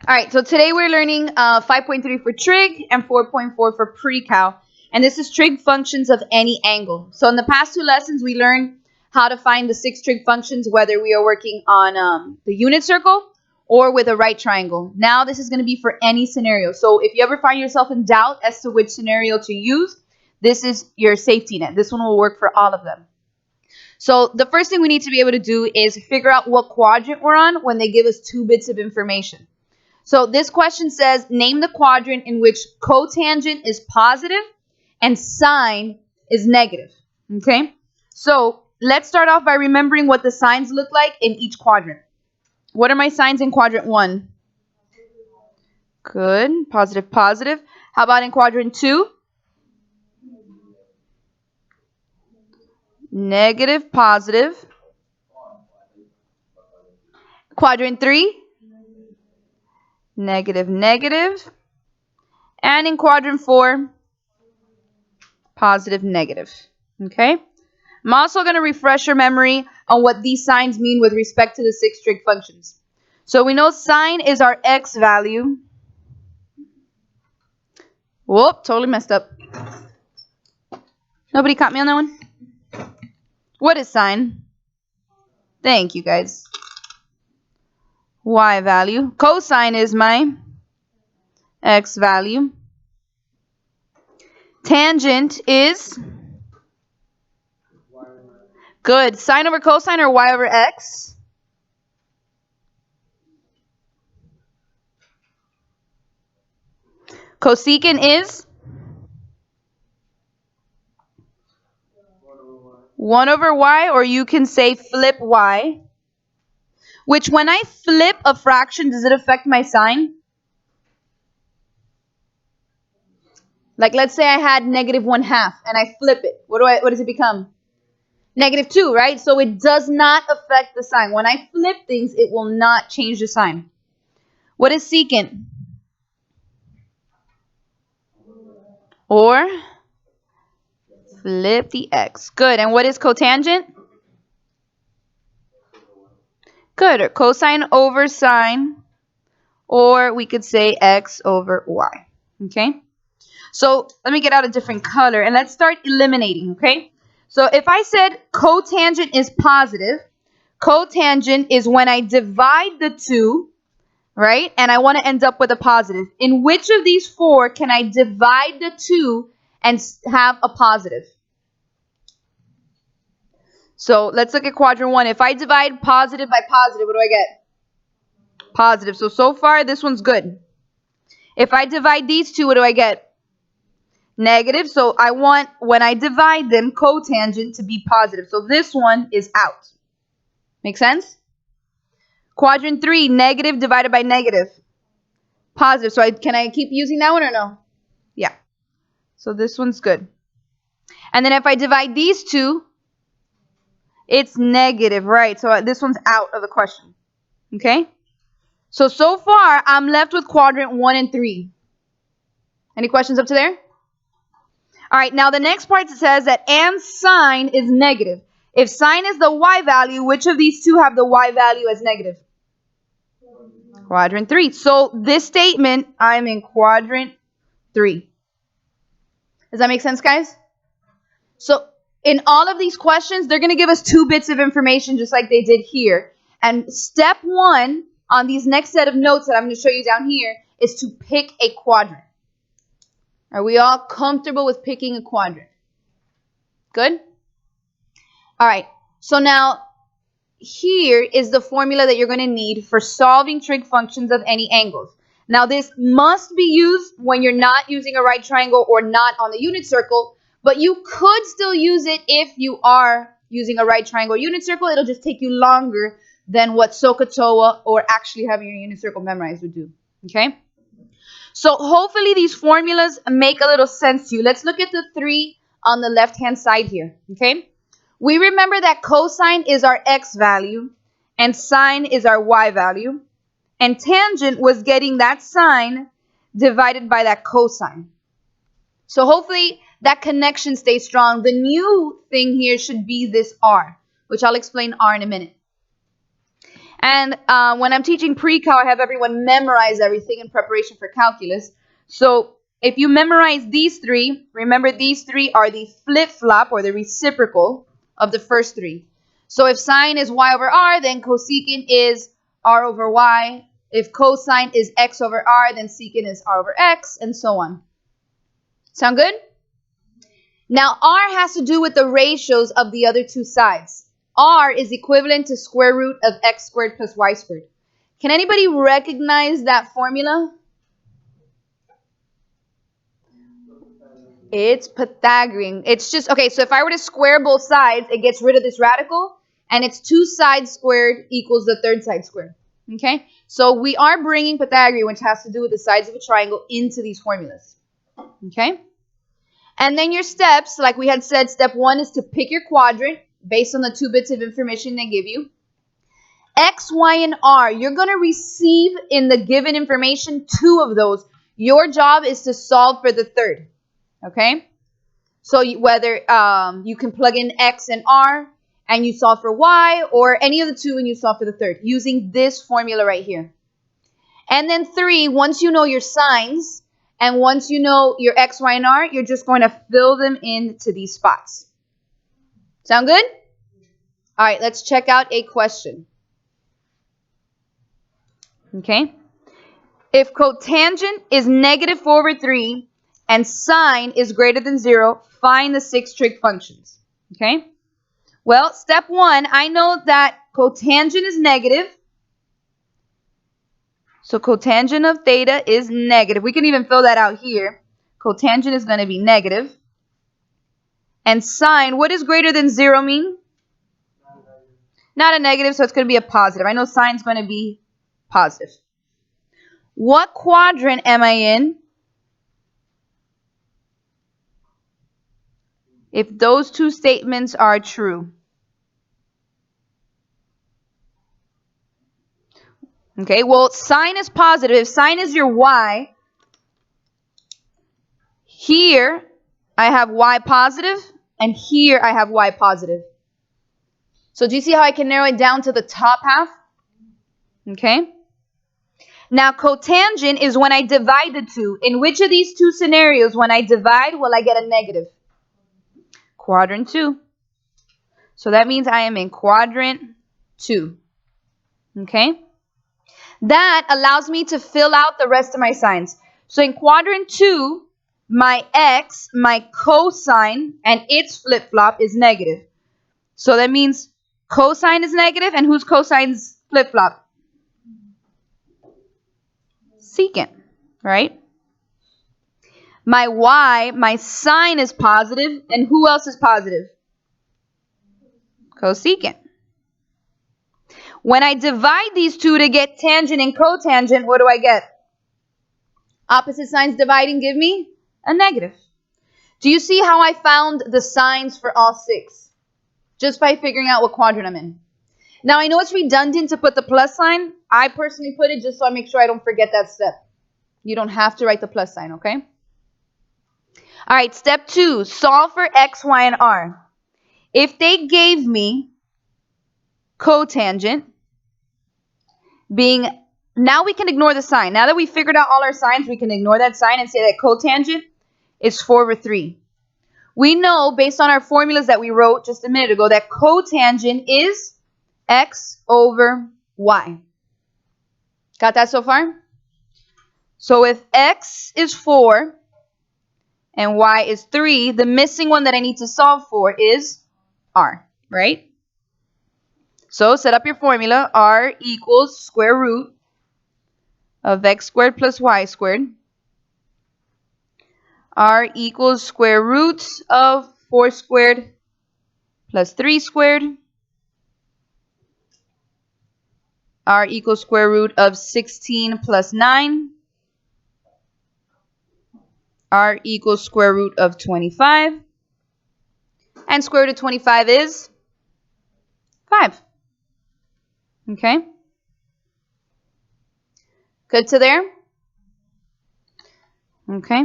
All right, so today we're learning 5.3 for trig and 4.4 for pre-cal. And this is trig functions of any angle. So in the past two lessons, we learned how to find the 6 trig functions, whether we are working on the unit circle or with a right triangle. Now this is going to be for any scenario. So if you ever find yourself in doubt as to which scenario to use, this is your safety net. This one will work for all of them. So the first thing we need to be able to do is figure out what quadrant we're on when they give us 2 bits of information. So this question says, name the quadrant in which cotangent is positive and sine is negative. Okay, so let's start off by remembering what the signs look like in each quadrant. What are my signs in quadrant 1? Good, positive, positive. How about in quadrant 2? Negative, positive. Quadrant 3? Negative, negative. And in quadrant 4, positive, negative. Okay? I'm also going to refresh your memory on what these signs mean with respect to the 6 trig functions. So we know sine is our x value. Whoop, totally messed up. Nobody caught me on that one? What is sine? Thank you, guys. Y value. Cosine is my x value. Tangent is good. Sine over cosine or y over x? Cosecant is 1 over y, or you can say flip y. Which when I flip a fraction, does it affect my sign? Like let's say I had negative 1/2 and I flip it. What does it become? Negative 2, right? So it does not affect the sign. When I flip things, it will not change the sign. What is secant? Or flip the x. Good. And what is cotangent? Good. Or cosine over sine. Or we could say x over y. Okay? So let me get out a different color and let's start eliminating, okay? So if I said cotangent is positive, cotangent is when I divide the two, right? And I want to end up with a positive. In which of these 4 can I divide the 2 and have a positive? So let's look at quadrant 1. If I divide positive by positive, what do I get? Positive. So far, this one's good. If I divide these two, what do I get? Negative. So I want, when I divide them, cotangent to be positive. So this one is out. Make sense? Quadrant 3, negative divided by negative. Positive. So can I keep using that one or no? Yeah. So this one's good. And then if I divide these two, it's negative, right? So this one's out of the question. Okay? So far, I'm left with quadrant 1 and 3. Any questions up to there? All right, now the next part says that and sine is negative. If sine is the y value, which of these two have the y value as negative? Quadrant 3. So this statement, I'm in quadrant 3. Does that make sense, guys? So in all of these questions, they're going to give us 2 bits of information just like they did here. And step 1 on these next set of notes that I'm going to show you down here is to pick a quadrant. Are we all comfortable with picking a quadrant? Good? All right. So now here is the formula that you're going to need for solving trig functions of any angles. Now this must be used when you're not using a right triangle or not on the unit circle, but you could still use it if you are using a right triangle or unit circle. It'll just take you longer than what SOHCAHTOA or actually having your unit circle memorized would do. Okay? So hopefully these formulas make a little sense to you. Let's look at the 3 on the left-hand side here, okay? We remember that cosine is our x value and sine is our y value. And tangent was getting that sine divided by that cosine. So hopefully that connection stays strong. The new thing here should be this r, which I'll explain r in a minute. And when I'm teaching pre-cal, I have everyone memorize everything in preparation for calculus. So if you memorize these three, remember these three are the flip-flop or the reciprocal of the first three. So if sine is y over r, then cosecant is r over y. If cosine is x over r, then secant is r over x, and so on. Sound good? Now, r has to do with the ratios of the other two sides. R is equivalent to square root of x squared plus y squared. Can anybody recognize that formula? It's Pythagorean. It's just, okay, so if I were to square both sides, it gets rid of this radical, and it's 2 sides squared equals the third side squared. Okay? So we are bringing Pythagorean, which has to do with the sides of a triangle, into these formulas. Okay? And then your steps, like we had said, step 1 is to pick your quadrant based on the 2 bits of information they give you. X, Y, and R, you're going to receive in the given information 2 of those. Your job is to solve for the third. Okay? So whether you can plug in X and R and you solve for Y, or any of the 2 and you solve for the third using this formula right here. And then 3, once you know your signs and once you know your X, Y, and R, you're just going to fill them into these spots. Sound good? All right, let's check out a question. Okay. If cotangent is negative 4 over 3 and sine is greater than 0, find the 6 trig functions. Okay. Well, step 1, I know that cotangent is negative. So cotangent of theta is negative. We can even fill that out here. Cotangent is going to be negative. And sine, what does greater than 0 mean? Not a negative, so it's going to be a positive. I know sine is going to be positive. What quadrant am I in if those 2 statements are true? Okay, well, sine is positive. If sine is your y, here I have y positive, and here I have y positive. So do you see how I can narrow it down to the top half? Okay. Now, cotangent is when I divide the 2. In which of these 2 scenarios, when I divide, will I get a negative? Quadrant 2. So that means I am in quadrant 2. Okay? That allows me to fill out the rest of my signs. So in quadrant 2, my x, my cosine, and its flip-flop is negative. So that means cosine is negative, and whose cosine's flip-flop? Secant, right? My y, my sine is positive, and who else is positive? Cosecant. When I divide these 2 to get tangent and cotangent, what do I get? Opposite signs dividing give me a negative. Do you see how I found the signs for all 6? Just by figuring out what quadrant I'm in. Now, I know it's redundant to put the plus sign. I personally put it just so I make sure I don't forget that step. You don't have to write the plus sign, okay? All right, step 2, solve for x, y, and r. If they gave me cotangent being, now we can ignore the sign. Now that we figured out all our signs, we can ignore that sign and say that cotangent is 4 over 3. We know, based on our formulas that we wrote just a minute ago, that cotangent is x over y. Got that so far? So if x is 4 and y is 3, the missing one that I need to solve for is r, right? So set up your formula. R equals square root of x squared plus y squared. R equals square root of 4 squared plus 3 squared. R equals square root of 16 plus 9. R equals square root of 25. And square root of 25 is 5. Okay? Good to there? Okay.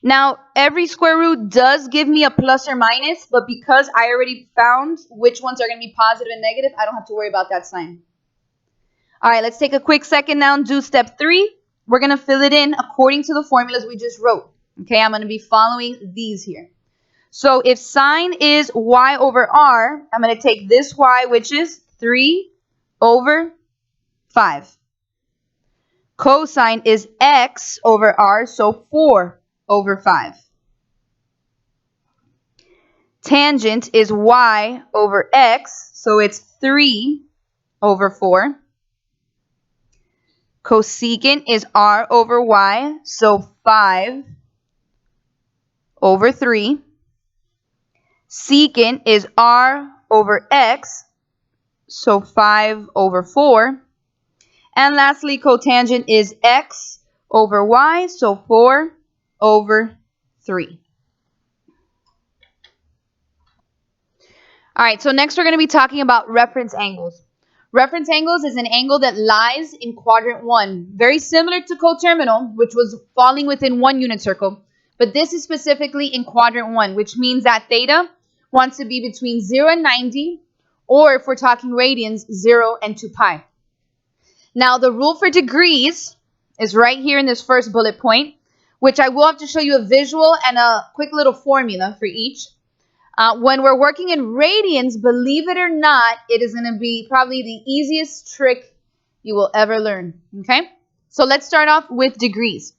Now, every square root does give me a plus or minus, but because I already found which ones are going to be positive and negative, I don't have to worry about that sign. All right, let's take a quick second now and do step 3. We're going to fill it in according to the formulas we just wrote. Okay, I'm going to be following these here. So if sine is y over r, I'm going to take this y, which is 3 over 5. Cosine is x over r, so 4 over 5. Tangent is y over x, so it's 3 over 4. Cosecant is r over y, so 5 over 3. Secant is r over x, so 5 over 4. And lastly, cotangent is x over y, so 4 over 3. All right, so next we're going to be talking about reference angles. Reference angles is an angle that lies in quadrant 1, very similar to coterminal, which was falling within one unit circle. But this is specifically in quadrant 1, which means that theta wants to be between 0 and 90, or if we're talking radians, 0 and 2 pi. Now, the rule for degrees is right here in this first bullet point, which I will have to show you a visual and a quick little formula for each. When we're working in radians, believe it or not, it is going to be probably the easiest trick you will ever learn. Okay? So let's start off with degrees.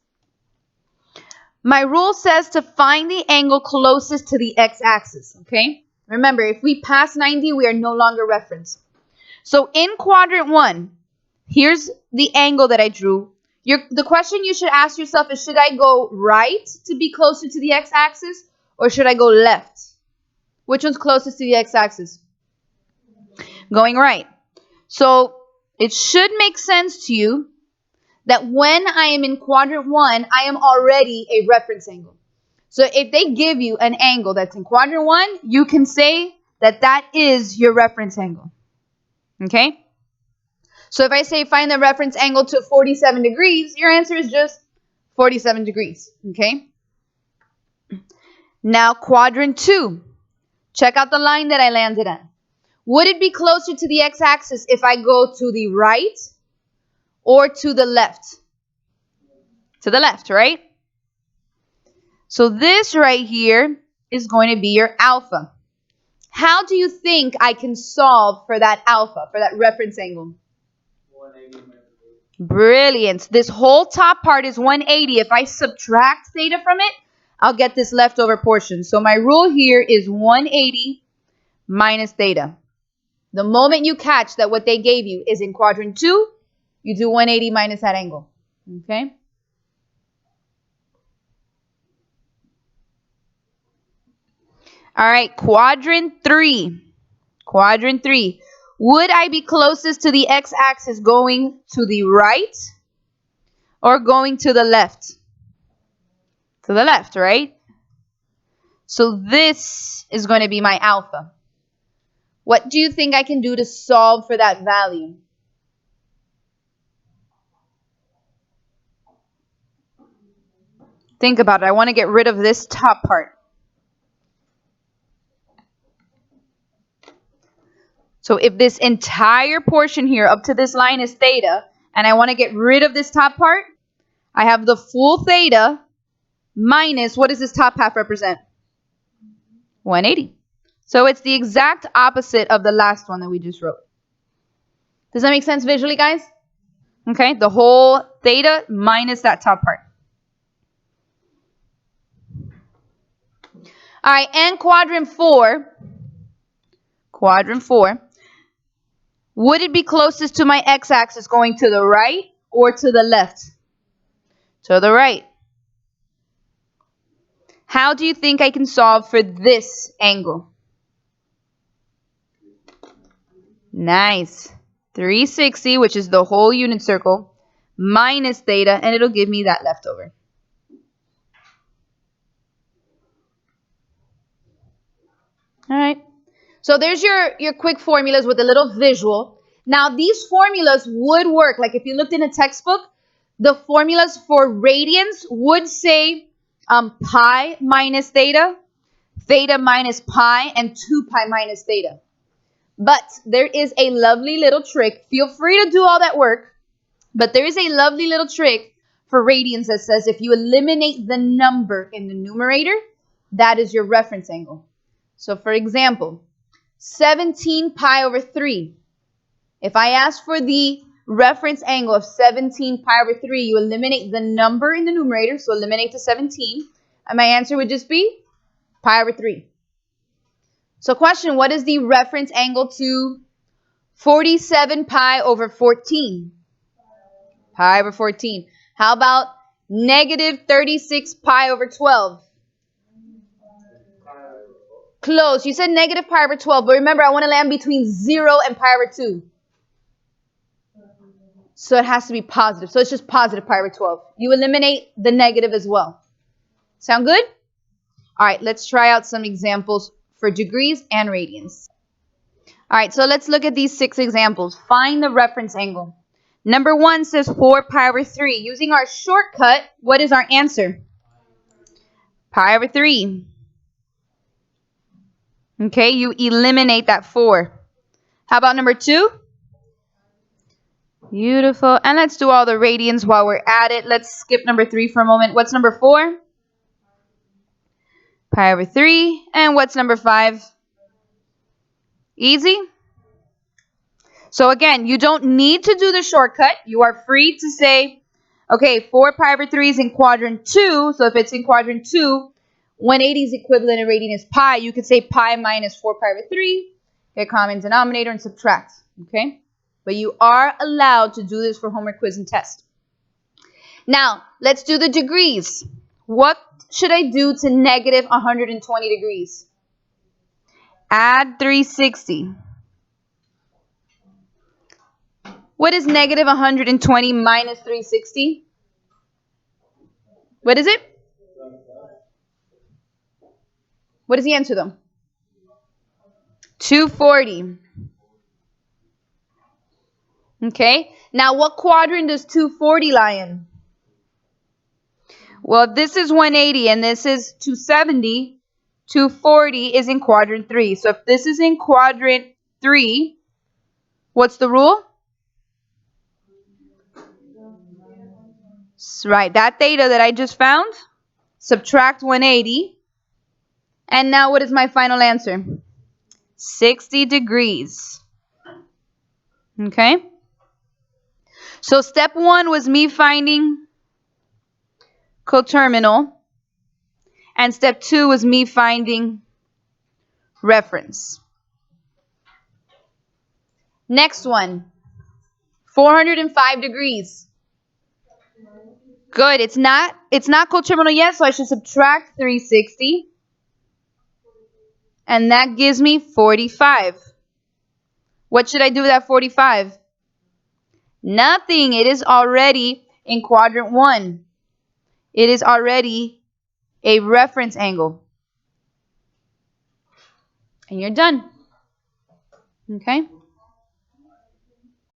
My rule says to find the angle closest to the x-axis. Okay? Remember, if we pass 90, we are no longer reference. So in quadrant 1, here's the angle that I drew. The question you should ask yourself is, should I go right to be closer to the x-axis, or should I go left? Which one's closest to the x-axis? Going right. So it should make sense to you that when I am in quadrant 1, I am already a reference angle. So if they give you an angle that's in quadrant 1, you can say that that is your reference angle. Okay? So if I say find the reference angle to 47 degrees, your answer is just 47 degrees. Okay? Now quadrant 2. Check out the line that I landed on. Would it be closer to the x-axis if I go to the right or to the left? To the left, right? So this right here is going to be your alpha. How do you think I can solve for that alpha, for that reference angle? 180. Brilliant. This whole top part is 180. If I subtract theta from it, I'll get this leftover portion. So my rule here is 180 minus theta. The moment you catch that what they gave you is in quadrant 2, you do 180 minus that angle. Okay? All right, quadrant 3. Quadrant 3. Would I be closest to the x-axis going to the right or going to the left? To the left, right? So this is going to be my alpha. What do you think I can do to solve for that value? Think about it. I want to get rid of this top part. So if this entire portion here up to this line is theta, and I want to get rid of this top part, I have the full theta minus, what does this top half represent? 180. So it's the exact opposite of the last one that we just wrote. Does that make sense visually, guys? Okay, the whole theta minus that top part. All right, and quadrant 4. Quadrant 4. Would it be closest to my x-axis going to the right or to the left? To the right. How do you think I can solve for this angle? Nice. 360, which is the whole unit circle, minus theta, and it'll give me that leftover. All right. So there's your quick formulas with a little visual. Now, these formulas would work. Like if you looked in a textbook, the formulas for radians would say pi minus theta, theta minus pi, and 2 pi minus theta. But there is a lovely little trick. Feel free to do all that work. But there is a lovely little trick for radians that says if you eliminate the number in the numerator, that is your reference angle. So for example, 17 pi over 3. If I ask for the reference angle of 17 pi over 3, you eliminate the number in the numerator, so eliminate the 17, and my answer would just be pi over 3. So question, what is the reference angle to 47 pi over 14? Pi over 14. How about negative 36 pi over 12? Close. You said negative pi over 12, but remember, I want to land between 0 and pi over 2. So it has to be positive. So it's just positive pi over 12. You eliminate the negative as well. Sound good? All right, let's try out some examples for degrees and radians. All right, so let's look at these 6 examples. Find the reference angle. Number 1 says 4 pi over 3. Using our shortcut, what is our answer? Pi over 3. Okay, you eliminate that 4. How about number 2? Beautiful. And let's do all the radians while we're at it. Let's skip number 3 for a moment. What's number 4? Pi over 3. And what's number 5? Easy. So again, you don't need to do the shortcut. You are free to say, okay, 4 pi over 3 is in quadrant 2. So if it's in quadrant 2, 180's equivalent in radian is pi. You could say pi minus 4 pi over 3. Get common denominator and subtract. Okay? But you are allowed to do this for homework, quiz, and test. Now, let's do the degrees. What should I do to negative 120 degrees? Add 360. What is negative 120 minus 360? What is it? What is the answer, though? 240. Okay, now what quadrant does 240 lie in? Well, this is 180 and this is 270. 240 is in quadrant 3. So if this is in quadrant 3, what's the rule? Right, that theta that I just found, subtract 180. And now what is my final answer? 60 degrees. Okay? So step 1 was me finding coterminal. And step 2 was me finding reference. Next one. 405 degrees. Good. It's not coterminal yet, so I should subtract 360. And that gives me 45. What should I do with that 45? Nothing. It is already in quadrant 1. It is already a reference angle. And you're done. Okay?